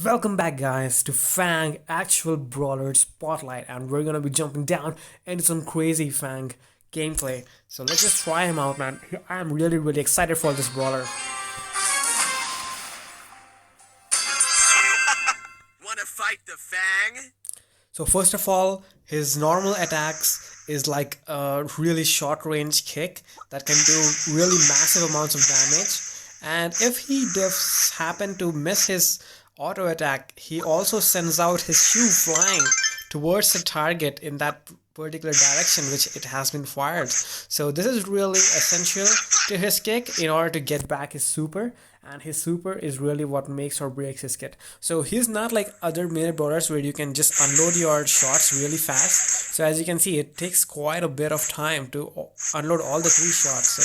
Welcome back, guys, to Fang Actual Brawler Spotlight, and we're gonna be jumping down into some crazy Fang gameplay. So let's just try him out, man. I'm really excited for this brawler. Wanna fight the Fang? So first of all, his normal attacks is like a really short range kick that can do really massive amounts of damage. And if he does happen to miss his auto attack, he also sends out his shoe flying towards the target in that particular direction which it has been fired. So this is really essential to his kick in order to get back his super, and his super is really what makes or breaks his kit. So he's not like other minute brawlers where you can just unload your shots really fast. So as you can see, it takes quite a bit of time to unload all the 3 shots. So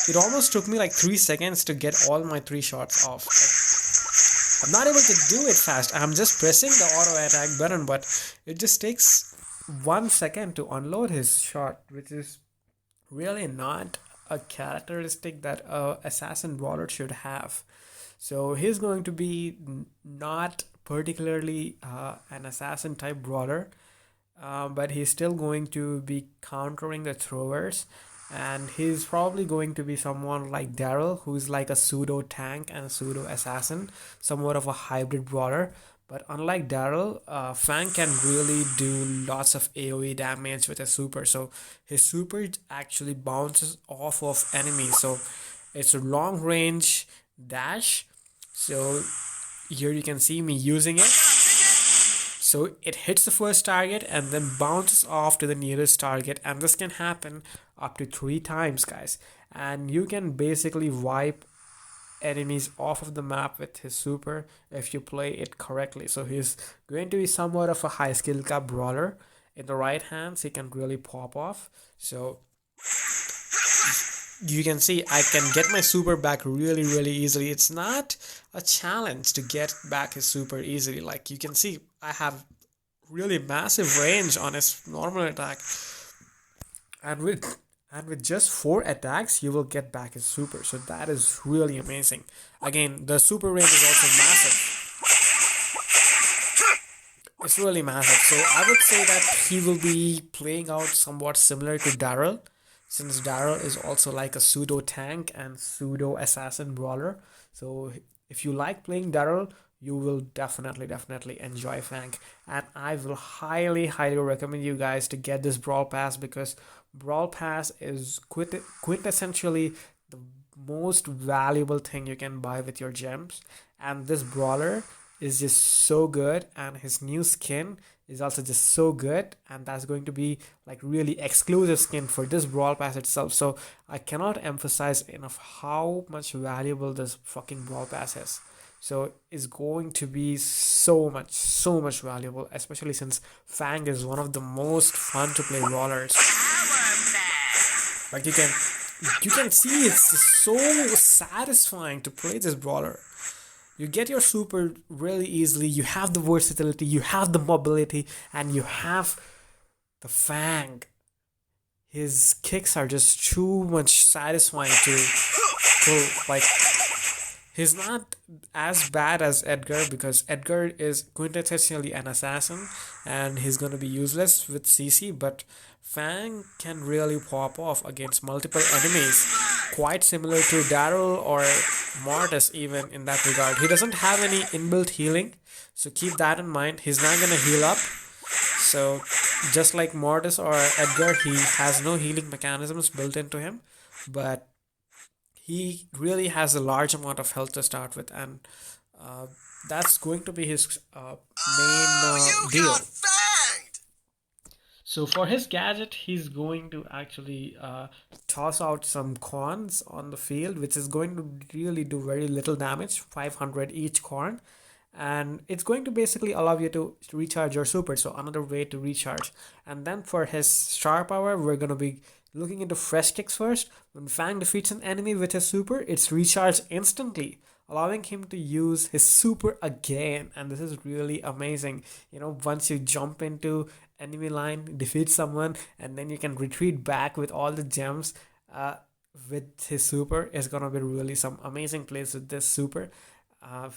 1, 2. It almost took me like 3 seconds to get all my 3 shots off. I'm not able to do it fast. I'm just pressing the auto attack button, but it just takes 1 second to unload his shot, which is really not a characteristic that a assassin brawler should have. So he's going to be not particularly an assassin type brawler, but he's still going to be countering the throwers, and he's probably going to be someone like Daryl, who's like a pseudo tank and a pseudo assassin, somewhat of a hybrid brawler. But unlike Daryl, Fang can really do lots of AoE damage with his super. So his super actually bounces off of enemies. So it's a long range dash. So here you can see me using it. So it hits the first target and then bounces off to the nearest target. And this can happen up to 3 times, guys. And you can basically wipe enemies off of the map with his super if you play it correctly. So he's going to be somewhat of a high skill cap brawler. In the right hands, he can really pop off. So you can see I can get my super back really easily. It's not a challenge to get back his super easily. Like you can see, I have really massive range on his normal attack, and with just 4 attacks, you will get back his super. So that is really amazing. Again, the super range is also massive. It's really massive. So I would say that he will be playing out somewhat similar to Daryl, since Daryl is also like a pseudo tank and pseudo assassin brawler. So if you like playing Daryl, you will definitely enjoy Fang. And I will highly recommend you guys to get this Brawl Pass, because Brawl Pass is quintessentially the most valuable thing you can buy with your gems. And this brawler is just so good, and his new skin is also just so good, and that's going to be like really exclusive skin for this Brawl Pass itself. So I cannot emphasize enough how much valuable this fucking Brawl Pass is. So it's going to be so much valuable, especially since Fang is one of the most fun to play brawlers. Like you can see, it's just so satisfying to play this brawler. You get your super really easily, you have the versatility, you have the mobility, and you have the Fang. His kicks are just too much satisfying to pull. Like, he's not as bad as Edgar, because Edgar is quintessentially an assassin and he's going to be useless with CC, but Fang can really pop off against multiple enemies, quite similar to Daryl or Mortis even in that regard. He doesn't have any inbuilt healing, so keep that in mind. He's not going to heal up. So just like Mortis or Edgar, he has no healing mechanisms built into him, but he really has a large amount of health to start with, and that's going to be his main deal. So for his gadget, he's going to actually toss out some corns on the field, which is going to really do very little damage, 500 each corn. And it's going to basically allow you to recharge your super, so another way to recharge. And then for his star power, we're going to be looking into fresh kicks first. When Fang defeats an enemy with his super, it's recharged instantly, allowing him to use his super again. And this is really amazing. You know, once you jump into enemy line, defeat someone, and then you can retreat back with all the gems. with his super is gonna be really some amazing plays with this super, uh,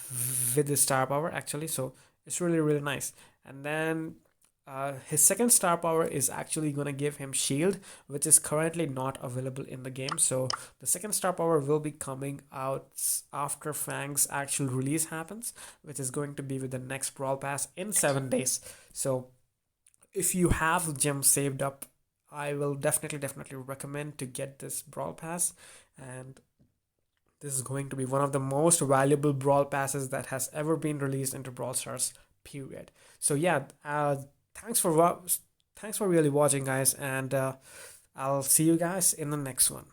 with his star power actually. So it's really nice. And then his second star power is actually gonna give him shield, which is currently not available in the game. So the second star power will be coming out after Fang's actual release happens, which is going to be with the next Brawl Pass in 7 days. So if you have gems saved up, I will definitely recommend to get this Brawl Pass. And this is going to be one of the most valuable Brawl Passes that has ever been released into Brawl Stars, period. So yeah, thanks for thanks for really watching, guys, and I'll see you guys in the next one.